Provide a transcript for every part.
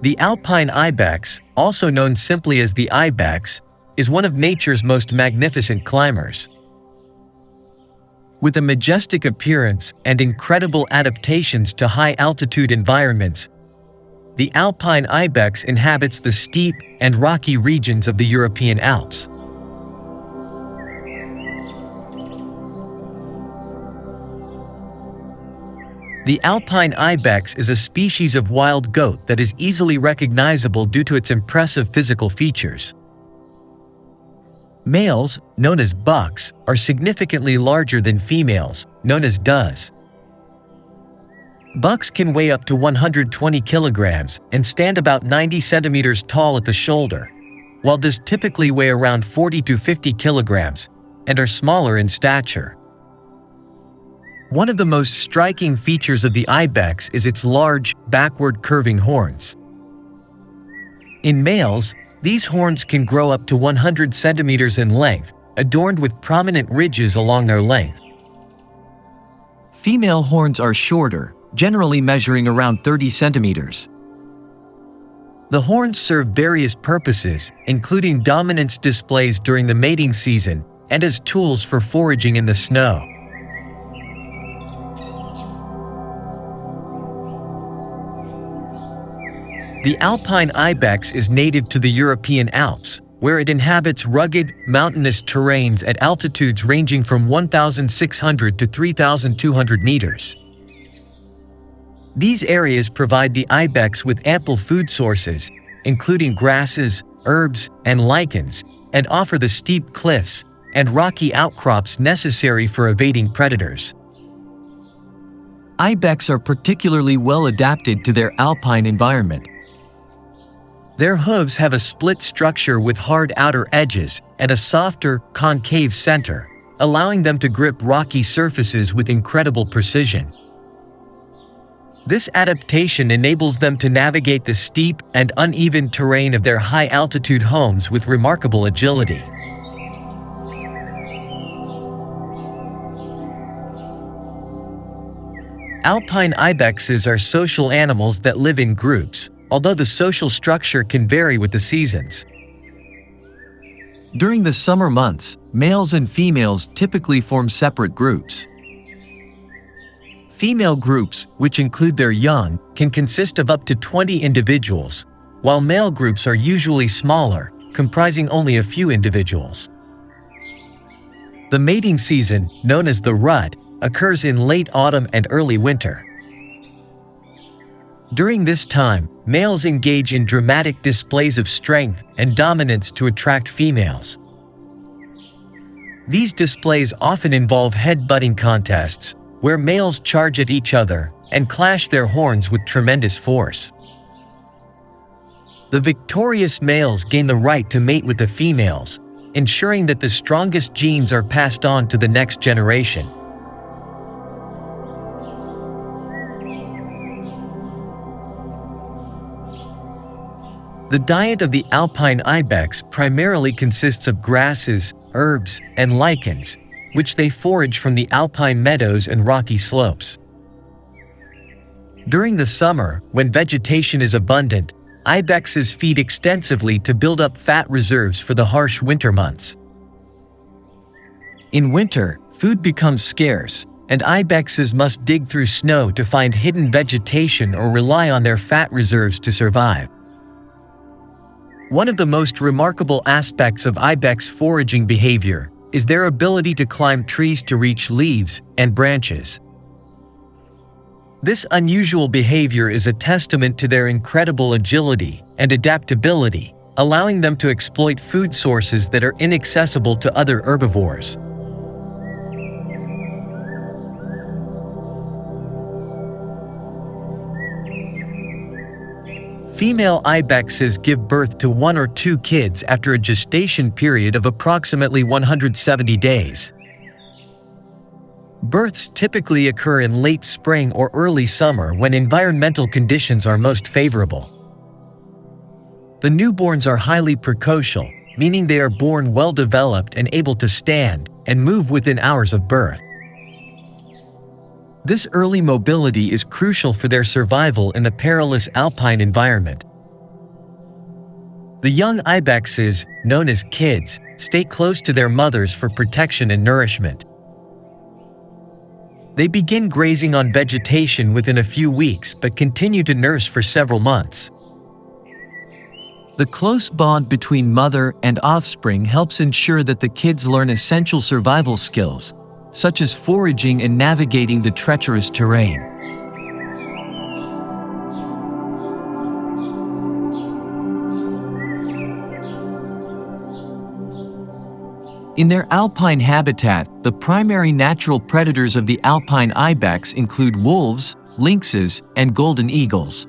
The Alpine Ibex, also known simply as the Ibex, is one of nature's most magnificent climbers. With a majestic appearance and incredible adaptations to high-altitude environments, the Alpine Ibex inhabits the steep and rocky regions of the European Alps. The Alpine Ibex is a species of wild goat that is easily recognizable due to its impressive physical features. Males, known as bucks, are significantly larger than females, known as does. Bucks can weigh up to 120 kilograms and stand about 90 centimeters tall at the shoulder, while does typically weigh around 40 to 50 kilograms and are smaller in stature. One of the most striking features of the Ibex is its large, backward curving horns. In males, these horns can grow up to 100 centimeters in length, adorned with prominent ridges along their length. Female horns are shorter, generally measuring around 30 centimeters. The horns serve various purposes, including dominance displays during the mating season and as tools for foraging in the snow. The Alpine Ibex is native to the European Alps, where it inhabits rugged, mountainous terrains at altitudes ranging from 1,600 to 3,200 meters. These areas provide the Ibex with ample food sources, including grasses, herbs, and lichens, and offer the steep cliffs and rocky outcrops necessary for evading predators. Ibex are particularly well adapted to their alpine environment. Their hooves have a split structure with hard outer edges and a softer, concave center, allowing them to grip rocky surfaces with incredible precision. This adaptation enables them to navigate the steep and uneven terrain of their high-altitude homes with remarkable agility. Alpine ibexes are social animals that live in groups, although the social structure can vary with the seasons. During the summer months, males and females typically form separate groups. Female groups, which include their young, can consist of up to 20 individuals, while male groups are usually smaller, comprising only a few individuals. The mating season, known as the rut, occurs in late autumn and early winter. During this time, males engage in dramatic displays of strength and dominance to attract females. These displays often involve head-butting contests, where males charge at each other and clash their horns with tremendous force. The victorious males gain the right to mate with the females, ensuring that the strongest genes are passed on to the next generation. The diet of the Alpine Ibex primarily consists of grasses, herbs, and lichens, which they forage from the alpine meadows and rocky slopes. During the summer, when vegetation is abundant, ibexes feed extensively to build up fat reserves for the harsh winter months. In winter, food becomes scarce, and ibexes must dig through snow to find hidden vegetation or rely on their fat reserves to survive. One of the most remarkable aspects of ibex foraging behavior is their ability to climb trees to reach leaves and branches. This unusual behavior is a testament to their incredible agility and adaptability, allowing them to exploit food sources that are inaccessible to other herbivores. Female ibexes give birth to 1 or 2 kids after a gestation period of approximately 170 days. Births typically occur in late spring or early summer when environmental conditions are most favorable. The newborns are highly precocial, meaning they are born well developed and able to stand and move within hours of birth. This early mobility is crucial for their survival in the perilous alpine environment. The young ibexes, known as kids, stay close to their mothers for protection and nourishment. They begin grazing on vegetation within a few weeks but continue to nurse for several months. The close bond between mother and offspring helps ensure that the kids learn essential survival skills, such as foraging and navigating the treacherous terrain. In their alpine habitat, the primary natural predators of the Alpine ibex include wolves, lynxes, and golden eagles.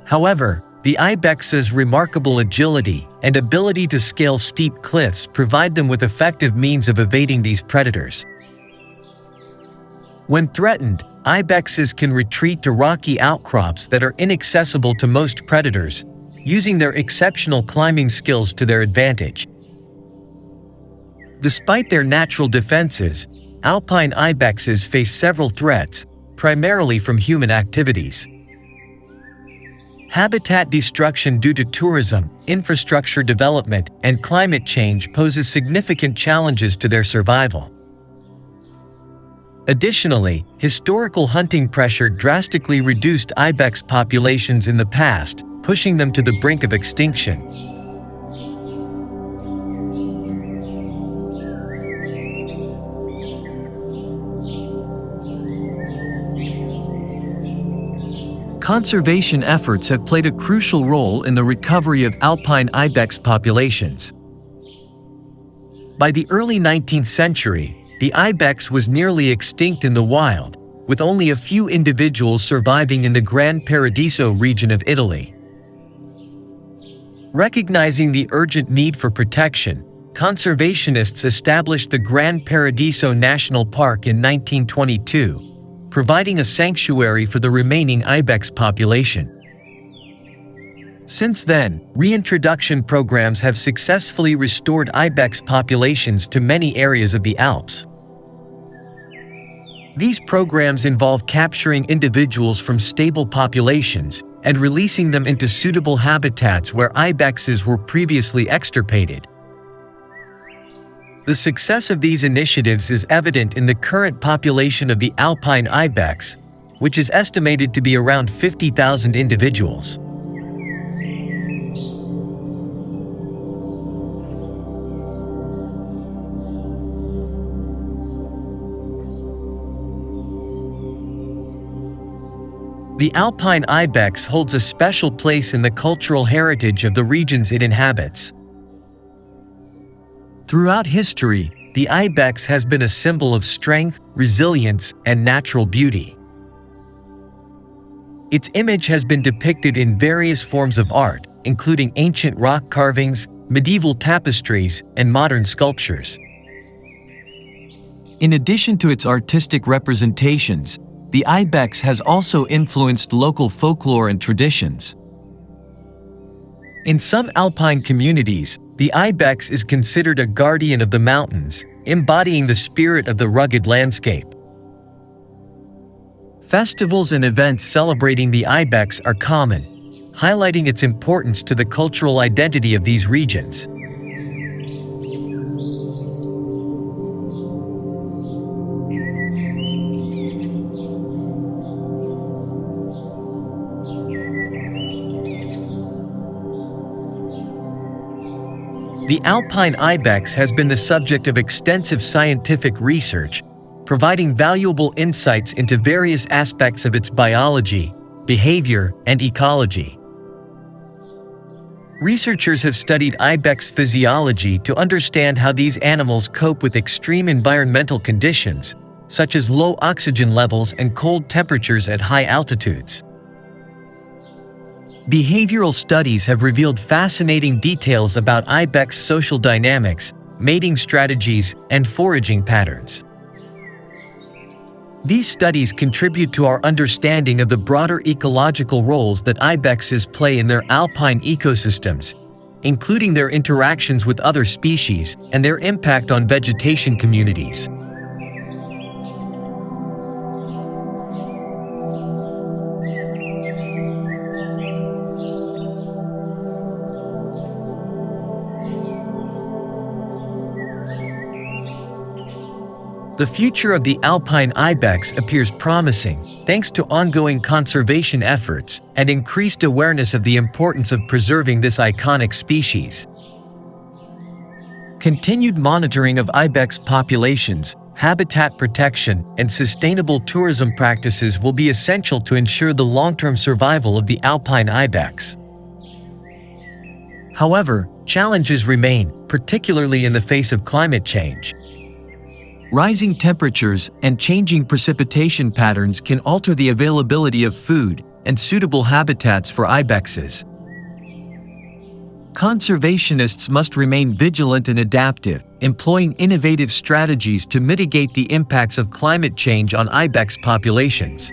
However, the ibex's remarkable agility and ability to scale steep cliffs provide them with effective means of evading these predators. When threatened, ibexes can retreat to rocky outcrops that are inaccessible to most predators, using their exceptional climbing skills to their advantage. Despite their natural defenses, alpine ibexes face several threats, primarily from human activities. Habitat destruction due to tourism, infrastructure development, and climate change poses significant challenges to their survival. Additionally, historical hunting pressure drastically reduced ibex populations in the past, pushing them to the brink of extinction. Conservation efforts have played a crucial role in the recovery of alpine ibex populations. By the early 19th century, the ibex was nearly extinct in the wild, with only a few individuals surviving in the Gran Paradiso region of Italy. Recognizing the urgent need for protection, conservationists established the Gran Paradiso National Park in 1922, providing a sanctuary for the remaining ibex population. Since then, reintroduction programs have successfully restored ibex populations to many areas of the Alps. These programs involve capturing individuals from stable populations and releasing them into suitable habitats where ibexes were previously extirpated. The success of these initiatives is evident in the current population of the alpine ibex, which is estimated to be around 50,000 individuals. The alpine ibex holds a special place in the cultural heritage of the regions it inhabits. Throughout history, the ibex has been a symbol of strength, resilience, and natural beauty. Its image has been depicted in various forms of art, including ancient rock carvings, medieval tapestries, and modern sculptures. In addition to its artistic representations, the ibex has also influenced local folklore and traditions. In some alpine communities, the ibex is considered a guardian of the mountains, embodying the spirit of the rugged landscape. Festivals and events celebrating the ibex are common, highlighting its importance to the cultural identity of these regions. The alpine ibex has been the subject of extensive scientific research, providing valuable insights into various aspects of its biology, behavior, and ecology. Researchers have studied ibex physiology to understand how these animals cope with extreme environmental conditions, such as low oxygen levels and cold temperatures at high altitudes. Behavioral studies have revealed fascinating details about ibex social dynamics, mating strategies, and foraging patterns. These studies contribute to our understanding of the broader ecological roles that ibexes play in their alpine ecosystems, including their interactions with other species and their impact on vegetation communities. The future of the Alpine Ibex appears promising, thanks to ongoing conservation efforts and increased awareness of the importance of preserving this iconic species. Continued monitoring of ibex populations, habitat protection, and sustainable tourism practices will be essential to ensure the long-term survival of the Alpine Ibex. However, challenges remain, particularly in the face of climate change. Rising temperatures and changing precipitation patterns can alter the availability of food and suitable habitats for ibexes. Conservationists must remain vigilant and adaptive, employing innovative strategies to mitigate the impacts of climate change on ibex populations.